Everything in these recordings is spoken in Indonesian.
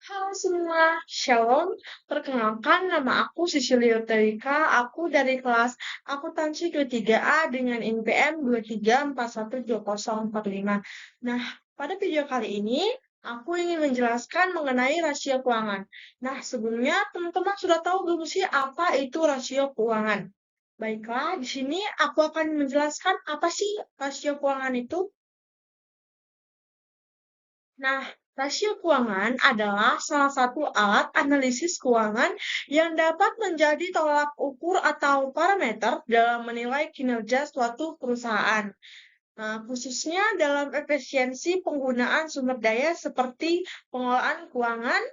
Halo semua, Shalom. Perkenalkan, nama aku Sisilia Terika. Aku dari kelas Akuntansi 23A dengan NPM 23412045. Nah, pada video kali ini, aku ingin menjelaskan mengenai rasio keuangan. Nah, sebelumnya teman-teman sudah tahu belum sih apa itu rasio keuangan? Baiklah, di sini aku akan menjelaskan apa sih rasio keuangan itu. Nah, rasio keuangan adalah salah satu alat analisis keuangan yang dapat menjadi tolak ukur atau parameter dalam menilai kinerja suatu perusahaan. Nah, khususnya dalam efisiensi penggunaan sumber daya seperti pengelolaan keuangan,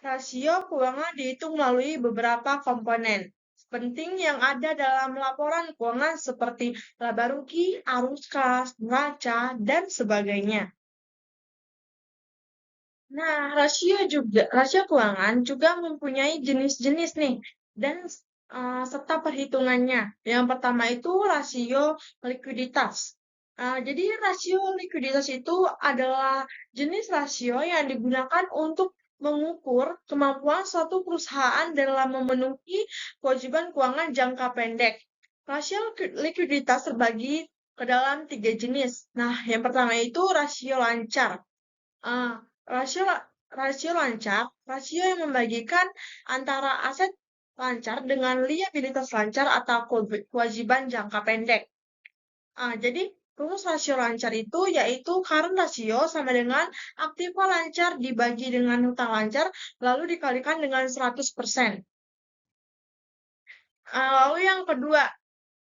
rasio keuangan dihitung melalui beberapa komponen penting yang ada dalam laporan keuangan seperti laba rugi, arus kas, neraca, dan sebagainya. Nah, rasio keuangan juga mempunyai jenis-jenis nih dan serta perhitungannya. Yang pertama itu rasio likuiditas. Jadi rasio likuiditas itu adalah jenis rasio yang digunakan untuk mengukur kemampuan suatu perusahaan dalam memenuhi kewajiban keuangan jangka pendek. Rasio likuiditas terbagi ke dalam tiga jenis. Nah, yang pertama itu rasio lancar. Ah, rasio rasio lancar, rasio yang membagikan antara aset lancar dengan liabilitas lancar atau kewajiban jangka pendek. Jadi rumus rasio lancar itu yaitu current rasio sama dengan aktiva lancar dibagi dengan hutang lancar lalu dikalikan dengan 100%. Lalu yang kedua,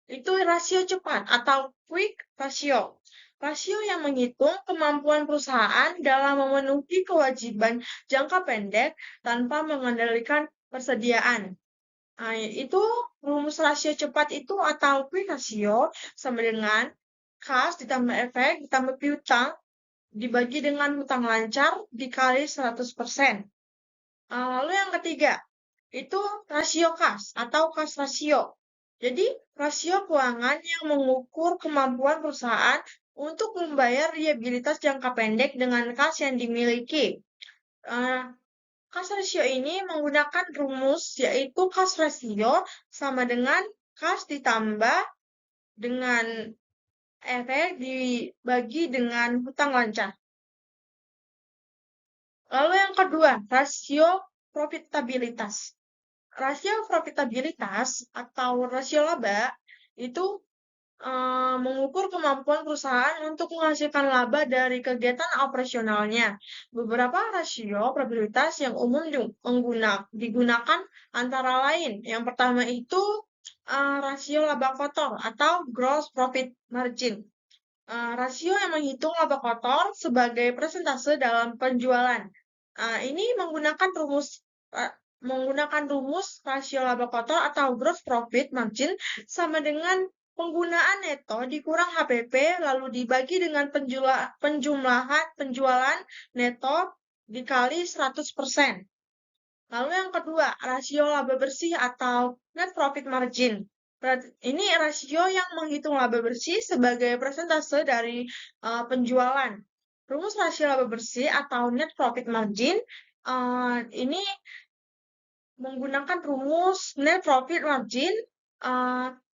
itu rasio cepat atau quick ratio. Rasio yang menghitung kemampuan perusahaan dalam memenuhi kewajiban jangka pendek tanpa mengendalikan persediaan. Itu rumus rasio cepat itu atau quick ratio sama dengan kas ditambah efek ditambah piutang dibagi dengan hutang lancar dikali 100%. Lalu yang ketiga, itu rasio kas atau kas rasio. Jadi, rasio keuangan yang mengukur kemampuan perusahaan untuk membayar liabilitas jangka pendek dengan kas yang dimiliki. Eh, Kas rasio ini menggunakan rumus yaitu kas rasio sama dengan kas ditambah dengan efek dibagi dengan hutang lancar. Lalu yang kedua, rasio profitabilitas. Rasio profitabilitas atau rasio laba itu mengukur kemampuan perusahaan untuk menghasilkan laba dari kegiatan operasionalnya. Beberapa rasio probabilitas yang umum digunakan antara lain. Yang pertama itu rasio laba kotor atau gross profit margin. Rasio yang menghitung laba kotor sebagai persentase dalam penjualan. Ini menggunakan rumus rasio laba kotor atau gross profit margin sama dengan penggunaan neto dikurang HPP lalu dibagi dengan penjumlahan penjualan neto dikali 100%. Lalu yang kedua, rasio laba bersih atau net profit margin. Ini rasio yang menghitung laba bersih sebagai persentase dari penjualan. Rumus rasio laba bersih atau net profit margin ini menggunakan rumus net profit margin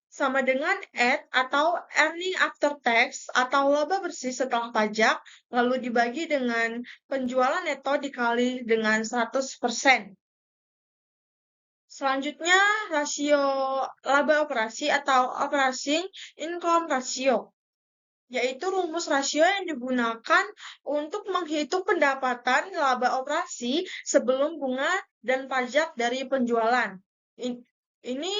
sama dengan EAT atau earning after tax atau laba bersih setelah pajak lalu dibagi dengan penjualan neto dikali dengan 100%. Selanjutnya, rasio laba operasi atau operating income ratio, yaitu rumus rasio yang digunakan untuk menghitung pendapatan laba operasi sebelum bunga dan pajak dari penjualan. Ini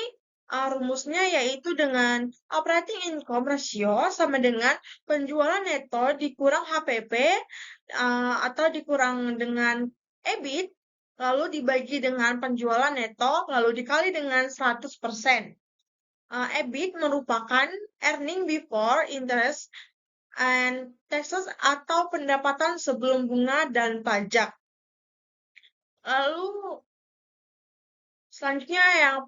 rumusnya yaitu dengan operating income ratio sama dengan penjualan neto dikurang HPP atau dikurang dengan EBIT lalu dibagi dengan penjualan neto, lalu dikali dengan 100%. EBIT merupakan earning before interest and taxes atau pendapatan sebelum bunga dan pajak. Lalu selanjutnya yang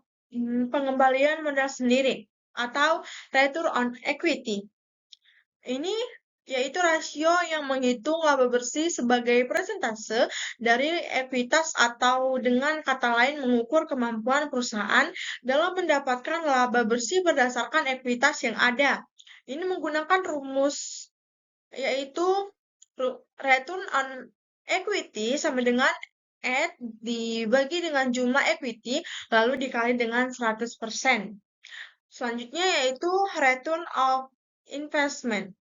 pengembalian modal sendiri atau return on equity. Ini yaitu rasio yang menghitung laba bersih sebagai persentase dari ekuitas atau dengan kata lain mengukur kemampuan perusahaan dalam mendapatkan laba bersih berdasarkan ekuitas yang ada. Ini menggunakan rumus yaitu return on equity sama dengan N dibagi dengan jumlah equity lalu dikali dengan 100%. Selanjutnya yaitu return of investment,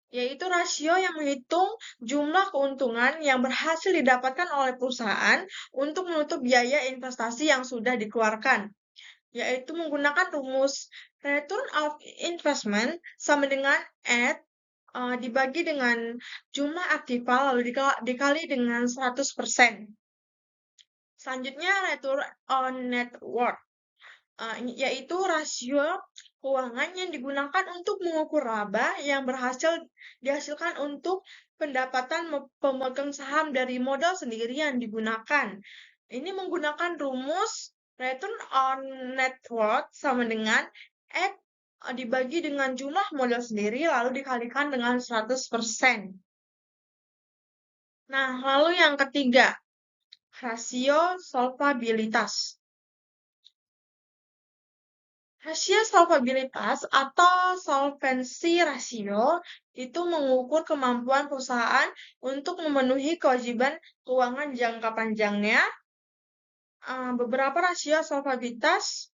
yaitu rasio yang menghitung jumlah keuntungan yang berhasil didapatkan oleh perusahaan untuk menutup biaya investasi yang sudah dikeluarkan, yaitu menggunakan rumus return of investment sama dengan N dibagi dengan jumlah aktiva lalu dikali dengan 100%. Selanjutnya return on net worth, yaitu rasio keuangan yang digunakan untuk mengukur laba yang berhasil dihasilkan untuk pendapatan pemegang saham dari modal sendiri yang digunakan. Ini menggunakan rumus return on net worth sama dengan X dibagi dengan jumlah modal sendiri lalu dikalikan dengan 100%. Nah, lalu yang ketiga, rasio solvabilitas. Rasio solvabilitas atau solvency ratio itu mengukur kemampuan perusahaan untuk memenuhi kewajiban keuangan jangka panjangnya. Beberapa rasio solvabilitas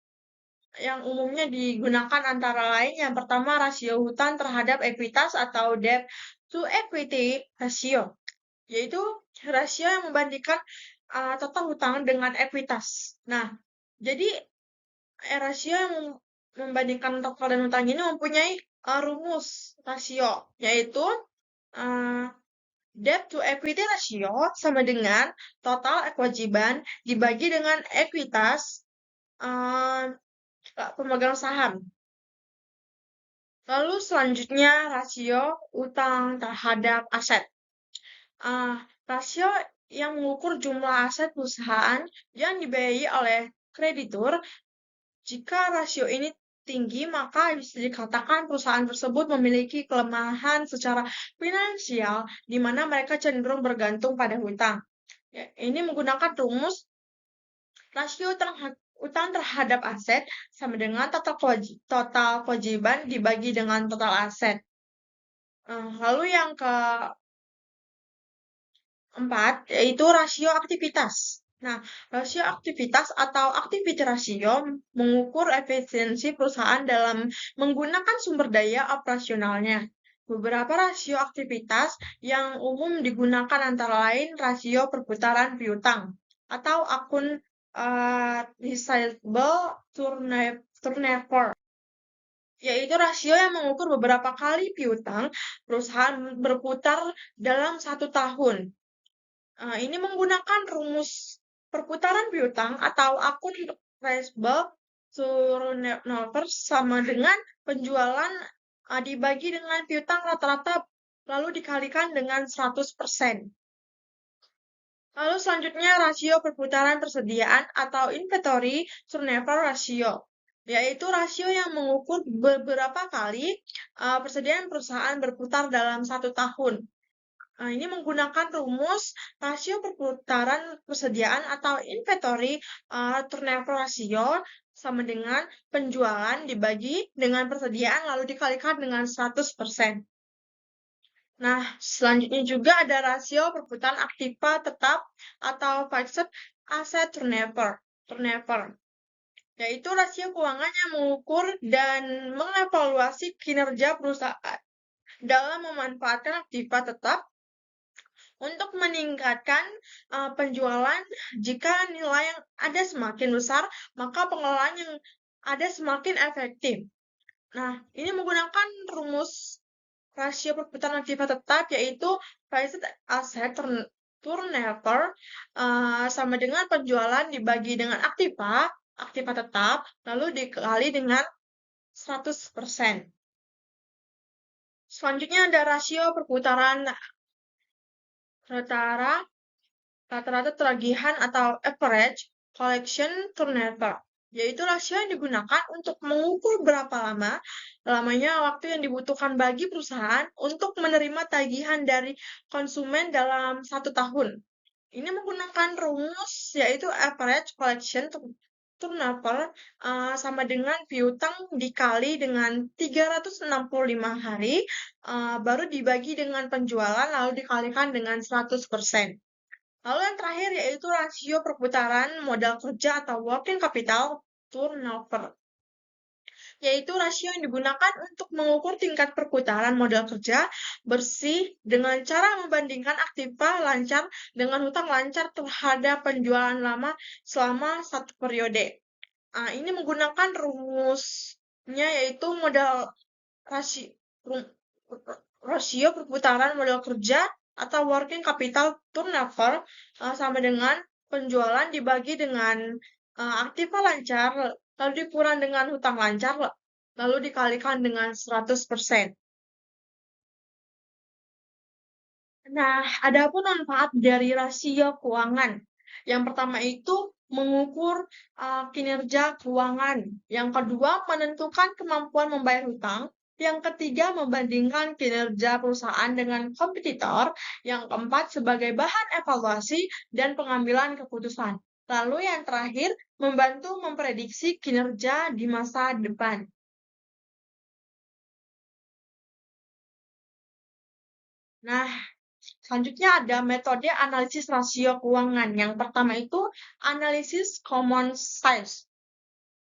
yang umumnya digunakan antara lain yang pertama rasio hutang terhadap ekuitas atau debt to equity ratio, yaitu rasio yang membandingkan total hutang dengan ekuitas. Nah, jadi rasio yang membandingkan total dan hutang ini mempunyai rumus rasio, yaitu debt to equity ratio sama dengan total kewajiban dibagi dengan ekuitas pemegang saham. Lalu selanjutnya rasio utang terhadap aset. Rasio yang mengukur jumlah aset perusahaan yang dibiayai oleh kreditur. Jika rasio ini tinggi, maka bisa dikatakan perusahaan tersebut memiliki kelemahan secara finansial, di mana mereka cenderung bergantung pada hutang. Ya, ini menggunakan rumus rasio utang terhadap aset sama dengan total kewajiban dibagi dengan total aset. Lalu yang keempat, yaitu rasio aktivitas. Nah, rasio aktivitas atau activity ratio mengukur efisiensi perusahaan dalam menggunakan sumber daya operasionalnya. Beberapa rasio aktivitas yang umum digunakan antara lain rasio perputaran piutang atau akun receivable turnover, yaitu rasio yang mengukur beberapa kali piutang perusahaan berputar dalam 1 tahun. Ini menggunakan rumus perputaran piutang atau akun receivable turnover sama dengan penjualan dibagi dengan piutang rata-rata lalu dikalikan dengan 100%. Lalu selanjutnya rasio perputaran persediaan atau inventory turnover ratio, yaitu rasio yang mengukur beberapa kali persediaan perusahaan berputar dalam 1 tahun. Ini menggunakan rumus rasio perputaran persediaan atau inventory turnover ratio sama dengan penjualan dibagi dengan persediaan lalu dikalikan dengan 100%. Nah, selanjutnya juga ada rasio perputaran aktiva tetap atau fixed asset turnover, yaitu rasio keuangan yang mengukur dan mengevaluasi kinerja perusahaan dalam memanfaatkan aktiva tetap untuk meningkatkan penjualan. Jika nilai yang ada semakin besar, maka pengelolaan yang ada semakin efektif. Nah, ini menggunakan rumus rasio perputaran aktiva tetap, yaitu fixed asset turnover sama dengan penjualan dibagi dengan aktiva tetap, lalu dikali dengan 100%. Selanjutnya ada rasio perputaran rata-rata tagihan atau average collection turnover. yaitu rasio yang digunakan untuk mengukur berapa lamanya waktu yang dibutuhkan bagi perusahaan untuk menerima tagihan dari konsumen dalam 1 tahun. Ini menggunakan rumus yaitu average collection turnover sama dengan piutang dikali dengan 365 hari, baru dibagi dengan penjualan lalu dikalikan dengan 100%. Lalu yang terakhir yaitu rasio perputaran modal kerja atau working capital turnover, yaitu rasio yang digunakan untuk mengukur tingkat perputaran modal kerja bersih dengan cara membandingkan aktiva lancar dengan hutang lancar terhadap penjualan lama selama satu periode. Ini menggunakan rumusnya yaitu rasio, rasio perputaran modal kerja atau working capital turnover sama dengan penjualan dibagi dengan aktiva lancar, lalu dikurang dengan hutang lancar, lalu dikalikan dengan 100%. Nah, adapun manfaat dari rasio keuangan. Yang pertama itu mengukur kinerja keuangan. Yang kedua, menentukan kemampuan membayar hutang. Yang ketiga, membandingkan kinerja perusahaan dengan kompetitor. Yang keempat, sebagai bahan evaluasi dan pengambilan keputusan. Lalu yang terakhir, membantu memprediksi kinerja di masa depan. Nah, selanjutnya ada metode analisis rasio keuangan. Yang pertama itu analisis common size.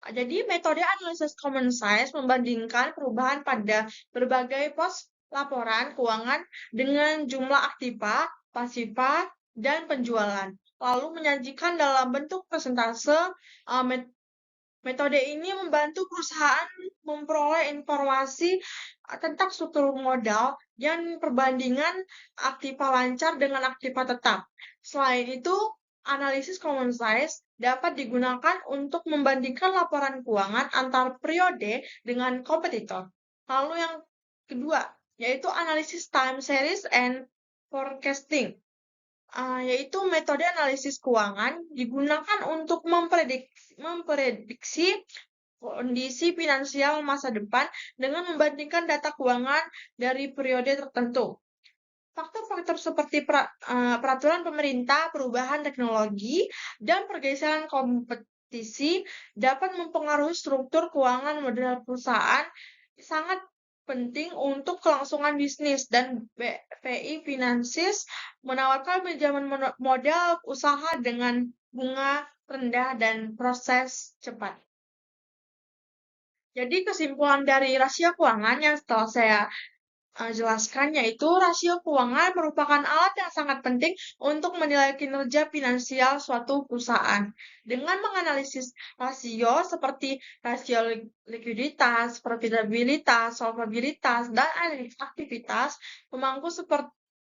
Jadi metode analisis common size membandingkan perubahan pada berbagai pos laporan keuangan dengan jumlah aktiva, pasiva, dan penjualan. Lalu menyajikan dalam bentuk persentase. Metode ini membantu perusahaan memperoleh informasi tentang struktur modal dan perbandingan aktiva lancar dengan aktiva tetap. Selain itu, analisis common size dapat digunakan untuk membandingkan laporan keuangan antar periode dengan kompetitor. Lalu yang kedua, yaitu analisis time series and forecasting. Yaitu metode analisis keuangan digunakan untuk memprediksi kondisi finansial masa depan dengan membandingkan data keuangan dari periode tertentu. Faktor-faktor seperti peraturan pemerintah, perubahan teknologi, dan pergeseran kompetisi dapat mempengaruhi struktur keuangan modal perusahaan. Sangat penting untuk kelangsungan bisnis, dan BPI Finansis menawarkan pinjaman modal usaha dengan bunga rendah dan proses cepat. Jadi kesimpulan dari rasio keuangan yang setelah saya jelaskan, yaitu rasio keuangan merupakan alat yang sangat penting untuk menilai kinerja finansial suatu perusahaan. Dengan menganalisis rasio seperti rasio likuiditas, profitabilitas, solvabilitas, dan aktivitas, pemangku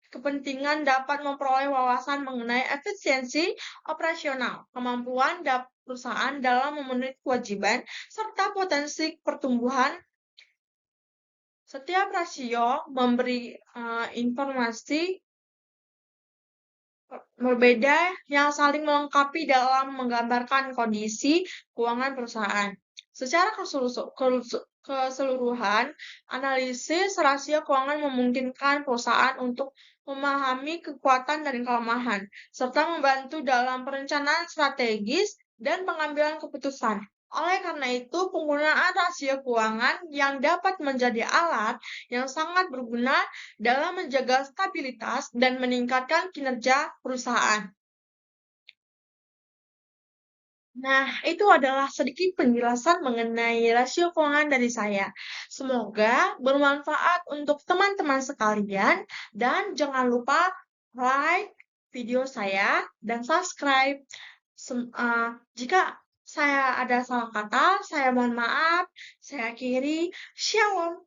kepentingan dapat memperoleh wawasan mengenai efisiensi operasional, kemampuan perusahaan dalam memenuhi kewajiban, serta potensi pertumbuhan. Setiap rasio memberi informasi berbeda yang saling melengkapi dalam menggambarkan kondisi keuangan perusahaan. Secara keseluruhan, analisis rasio keuangan memungkinkan perusahaan untuk memahami kekuatan dan kelemahan, serta membantu dalam perencanaan strategis dan pengambilan keputusan. Oleh karena itu, penggunaan rasio keuangan yang dapat menjadi alat yang sangat berguna dalam menjaga stabilitas dan meningkatkan kinerja perusahaan. Nah, itu adalah sedikit penjelasan mengenai rasio keuangan dari saya. Semoga bermanfaat untuk teman-teman sekalian, dan jangan lupa like video saya dan subscribe. Jika saya ada salah kata, saya mohon maaf. Saya akhiri. Shalom.